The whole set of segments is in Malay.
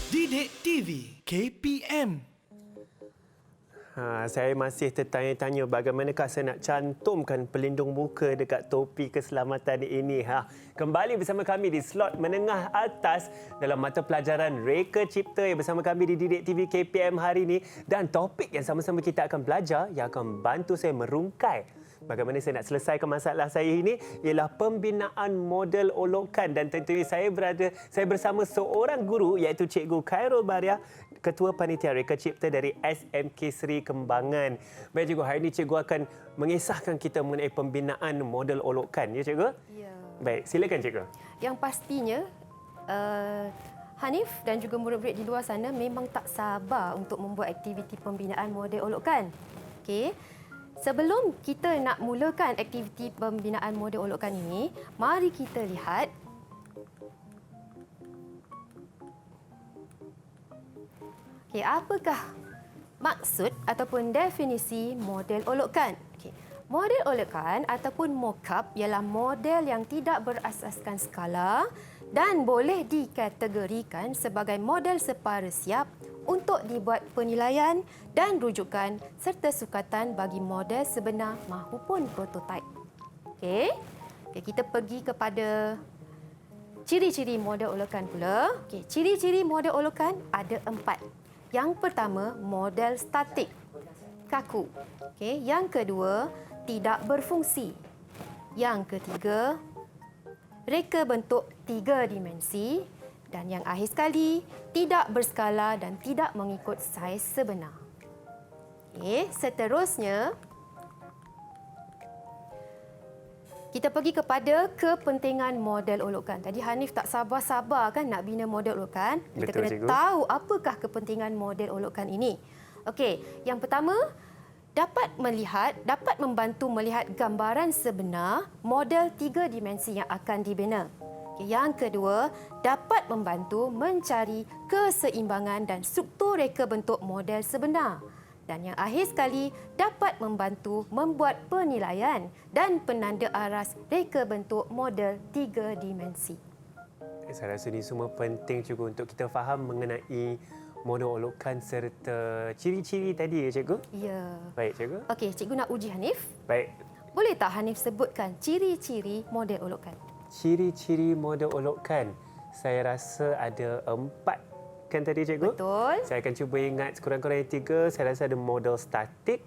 Didik TV KPM. Saya masih tertanya-tanya bagaimanakah saya nak cantumkan pelindung muka dekat topi keselamatan ini. Kembali bersama kami di slot menengah atas dalam mata pelajaran Reka Cipta yang bersama kami di Didik TV KPM hari ini. Dan topik yang sama-sama kita akan belajar yang akan bantu saya merungkai bagaimana saya nak selesaikan masalah saya ini ialah pembinaan model olokan, dan tentunya saya bersama seorang guru iaitu Cikgu Khairul Bariah, Ketua Panitia Reka Cipta dari SMK Seri Kembangan. Baik Cikgu, hari ini Cikgu akan mengisahkan kita mengenai pembinaan model olokan, ya Cikgu? Ya. Baik, silakan Cikgu. Yang pastinya Hanif dan juga murid-murid di luar sana memang tak sabar untuk membuat aktiviti pembinaan model olokan. Okey. Sebelum kita nak mulakan aktiviti pembinaan model olokan ini, mari kita lihat apakah maksud ataupun definisi model olokan. Model olokan ataupun mock-up ialah model yang tidak berasaskan skala dan boleh dikategorikan sebagai model separa siap untuk dibuat penilaian dan rujukan serta sukatan bagi model sebenar mahupun prototipe. Kita pergi kepada ciri-ciri model olokan pula. Ciri-ciri model olokan ada 4. Yang pertama, model statik, kaku. Yang kedua, tidak berfungsi. Yang ketiga, reka bentuk 3 dimensi. Dan yang akhir sekali, tidak berskala dan tidak mengikut saiz sebenar. Seterusnya, kita pergi kepada kepentingan model olokan. Tadi Hanif tak sabar-sabar kan nak bina model olokan. Kita kena tahu apakah kepentingan model olokan ini. Yang pertama, dapat membantu melihat gambaran sebenar model 3 dimensi yang akan dibina. Yang kedua, dapat membantu mencari keseimbangan dan struktur reka bentuk model sebenar. Dan yang akhir sekali, dapat membantu membuat penilaian dan penanda aras reka bentuk model 3 dimensi. Saya rasa ini semua penting juga untuk kita faham mengenai model olokan serta ciri-ciri tadi, ya Cikgu? Ya. Baik, Cikgu. Cikgu nak uji Hanif. Baik. Boleh tak Hanif sebutkan ciri-ciri model olokan? Ciri-ciri model olokan, saya rasa ada 4 kan tadi Cikgu? Betul. Saya akan cuba ingat sekurang-kurangnya 3. Saya rasa ada model statik.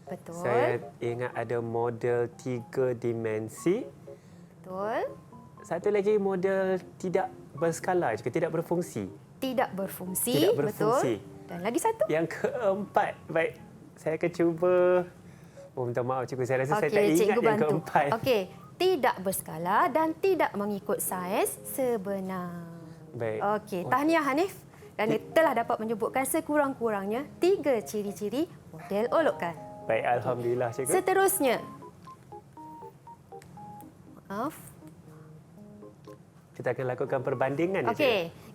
Betul. Saya ingat ada model 3 dimensi. Betul. Satu lagi model tidak berskala juga, tidak berfungsi. Tidak berfungsi. Tidak berfungsi. Betul. Dan lagi satu. Yang keempat. Baik, saya akan cuba. Minta maaf Cikgu, saya rasa saya tak ingat Cikgu yang bantu. keempat. Tidak berskala dan tidak mengikut saiz sebenar. Baik. Tahniah Hanif. Dan dia telah dapat menyebutkan sekurang-kurangnya 3 ciri-ciri model olokan. Baik, alhamdulillah Cikgu. Seterusnya. Kita akan lakukan perbandingan.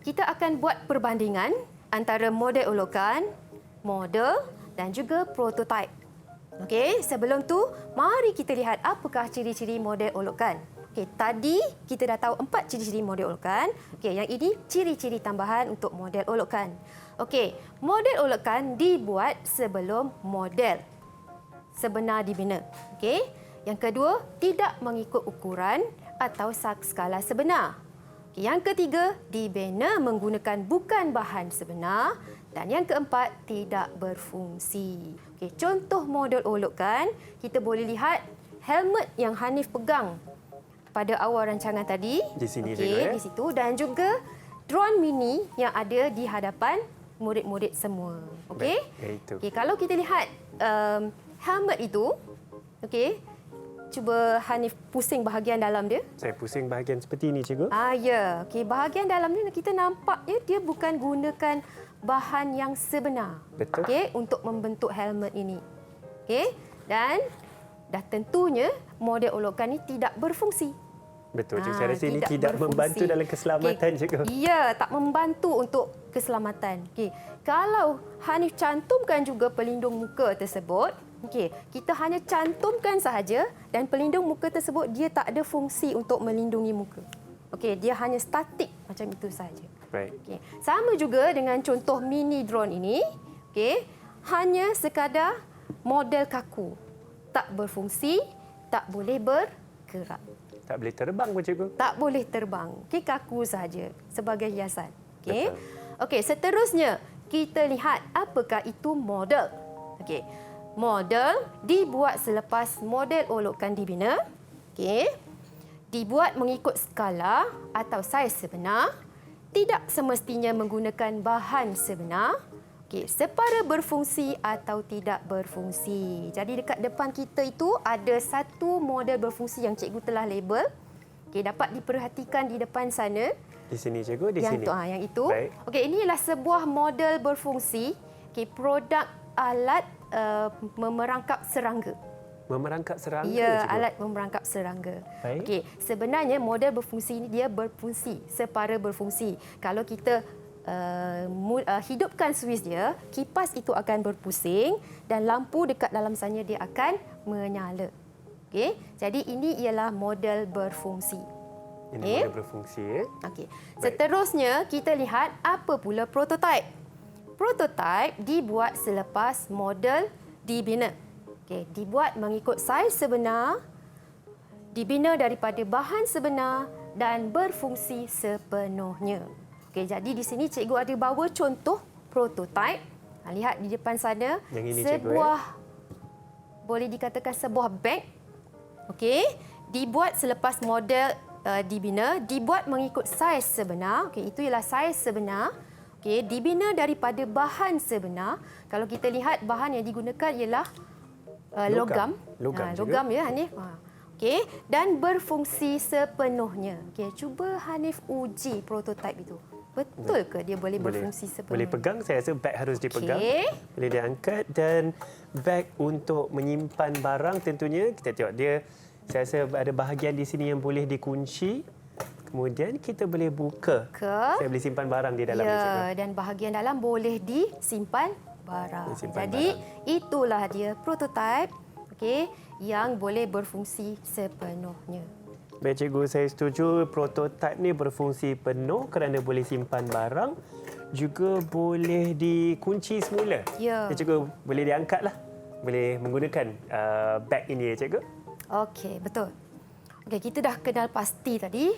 Kita akan buat perbandingan antara model olokan, model dan juga prototipe. Sebelum tu, mari kita lihat apakah ciri-ciri model olokan. Tadi kita dah tahu 4 ciri-ciri model olokan. Yang ini ciri-ciri tambahan untuk model olokan. Model olokan dibuat sebelum model sebenar dibina. Yang kedua, tidak mengikut ukuran atau skala sebenar. Yang ketiga, dibina menggunakan bukan bahan sebenar. Dan yang keempat, tidak berfungsi. Contoh model olokan, kita boleh lihat helmet yang Hanif pegang pada awal rancangan tadi. Di sini di situ, dan juga drone mini yang ada di hadapan murid-murid semua. Kalau kita lihat helmet itu, cuba Hanif pusing bahagian dalam dia. Saya pusing bahagian seperti ini, Cikgu. Ya. Bahagian dalam ni kita nampak dia bukan gunakan bahan yang sebenar. Betul. Untuk membentuk helmet ini. Dan dah tentunya model olokan ini tidak berfungsi. Betul, Cikgu. Saya rasa ini tidak membantu dalam keselamatan, Cikgu. Ya, tak membantu untuk keselamatan. Kalau Hanif cantumkan juga pelindung muka tersebut, kita hanya cantumkan sahaja dan pelindung muka tersebut dia tak ada fungsi untuk melindungi muka. Dia hanya statik macam itu sahaja. Baik. Okey. Sama juga dengan contoh mini drone ini. Okey. Hanya sekadar model kaku. Tak berfungsi, tak boleh bergerak. Tak boleh terbang pun cikgu. Tak boleh terbang. Okey, kaku saja sebagai hiasan. Okey. Betul. Okey, seterusnya kita lihat apakah itu model. Okey. Model dibuat selepas model olokan dibina. Okey. Dibuat mengikut skala atau saiz sebenar, tidak semestinya menggunakan bahan sebenar. Okey, separa berfungsi atau tidak berfungsi. Jadi dekat depan kita itu ada satu model berfungsi yang cikgu telah label. Okey, dapat diperhatikan di depan sana. Di sini cikgu, di yang sini. tu, yang itu. Baik. Okey, ini ialah sebuah model berfungsi, okey, produk alat memerangkap serangga. Memerangkap serangga Ya, cikgu. alat memerangkap serangga. Baik. Okey, sebenarnya model berfungsi ini dia berfungsi, separa berfungsi. Kalau kita hidupkan suis dia, kipas itu akan berpusing dan lampu dekat dalam sana dia akan menyala. Okey, jadi ini ialah model berfungsi. Ini Okey. model berfungsi. Ya. Okey. Baik. Seterusnya kita lihat apa pula prototype. Prototype dibuat selepas model dibina. Okey, dibuat mengikut saiz sebenar, dibina daripada bahan sebenar dan berfungsi sepenuhnya. Okey, jadi di sini cikgu ada bawa contoh prototype. Lihat di depan sana. Yang ini, cikgu, sebuah boleh dikatakan sebuah beg. Okey, dibuat selepas model dibina, dibuat mengikut saiz sebenar. Okey, itu ialah saiz sebenar. Okey, dibina daripada bahan sebenar. Kalau kita lihat bahan yang digunakan ialah logam. Logam juga. Logam ya Hanif. Okey, dan berfungsi sepenuhnya. Okey, cuba Hanif uji prototype itu. Betul ke dia boleh berfungsi Boleh sepenuhnya? pegang, saya rasa beg harus dipegang. Okey. Boleh diangkat dan beg untuk menyimpan barang tentunya kita tengok dia, saya rasa ada bahagian di sini yang boleh dikunci. Kemudian kita boleh buka. Saya boleh simpan barang di dalam ni, cikgu. Ya, dan bahagian dalam boleh disimpan barang. Disimpan Jadi barang. itulah dia prototype, okey, yang boleh berfungsi sepenuhnya. Baik cikgu, saya setuju prototype ni berfungsi penuh kerana boleh simpan barang, juga boleh dikunci semula. Ya. Cikgu boleh diangkatlah. Boleh menggunakan beg ini ya cikgu. Okey, betul. Okey, kita dah kenal pasti tadi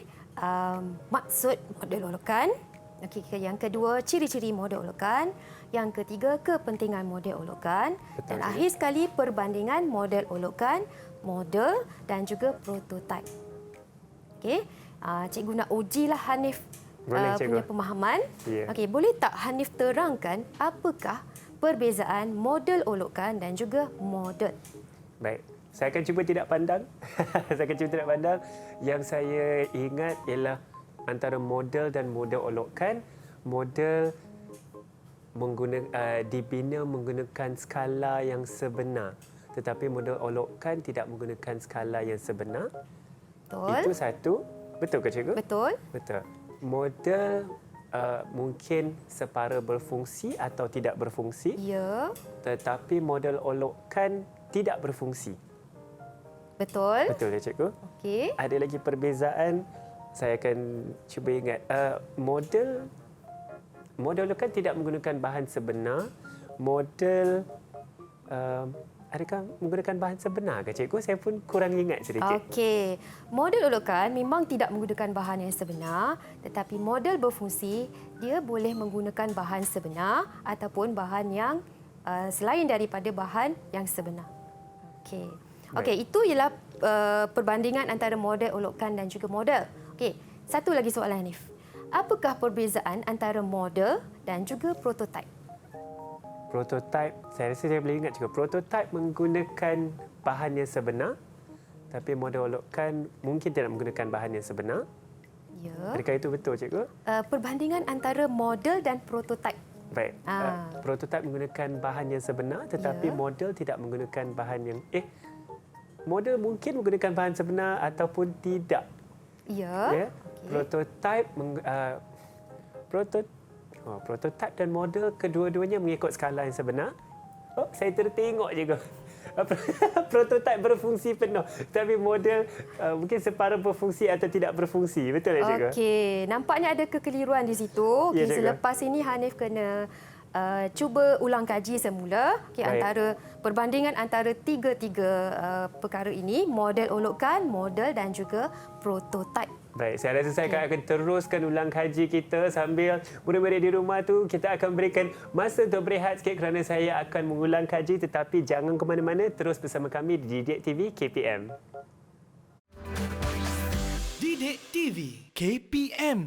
maksud model olokan. Okey, yang kedua ciri-ciri model olokan. Yang ketiga kepentingan model olokan. Betul, Dan cikgu. akhir sekali perbandingan model olokan, model dan juga prototype. Okey, cikgu nak ujilah Hanif Boleh, cikgu. punya pemahaman. Ya. Okey, boleh tak Hanif terangkan apakah perbezaan model olokan dan juga model? Baik. Saya akan cuba tidak pandang. Saya akan cuba tidak pandang. Yang saya ingat ialah antara model dan model olokan. Model dibina menggunakan skala yang sebenar. Tetapi model olokan tidak menggunakan skala yang sebenar. Betul? Itu satu. Betul ke cikgu? Betul? Betul. Model mungkin separa berfungsi atau tidak berfungsi. Ya, Tetapi model olokan tidak berfungsi. betul. Betul ya cikgu? Okey. Ada lagi perbezaan, saya akan cuba ingat. Model olokan tidak menggunakan bahan sebenar. Model adakah menggunakan bahan sebenar ke cikgu? Saya pun kurang ingat sedikit. Okey. Model olokan memang tidak menggunakan bahan yang sebenar, tetapi model berfungsi dia boleh menggunakan bahan sebenar ataupun bahan yang selain daripada bahan yang sebenar. Okey. Okey, itu ialah perbandingan antara model olokan dan juga model. Okey, satu lagi soalan Hanif. Apakah perbezaan antara model dan juga prototype? Prototype, saya rasa saya boleh ingat juga. Prototype menggunakan bahan yang sebenar, tapi model olokan mungkin tidak menggunakan bahan yang sebenar. Ya. Adakah itu betul cikgu? Perbandingan antara model dan prototype. Baik. Prototype menggunakan bahan yang sebenar, tetapi Ya. model tidak menggunakan bahan yang model mungkin menggunakan bahan sebenar ataupun tidak. Ya. Ya. Okey. Prototype dan model kedua-duanya mengikut skala yang sebenar. Oh, saya tertengok juga. prototipe berfungsi penuh. Tapi model mungkin separuh berfungsi atau tidak berfungsi. Betul tak, cikgu? Okey, nampaknya ada kekeliruan di situ. Ya, Okey, cikgu. selepas ini Hanif kena cuba ulang kaji semula. Okey, Baik. antara perbandingan antara tiga-tiga perkara ini, model olokkan, model dan juga prototipe. Baik, saya rasa saya akan teruskan ulang kaji kita sambil murid-murid di rumah tu kita akan berikan masa untuk berehat sikit kerana saya akan mengulang kaji, tetapi jangan ke mana-mana, terus bersama kami di Didik TV KPM. Didik TV KPM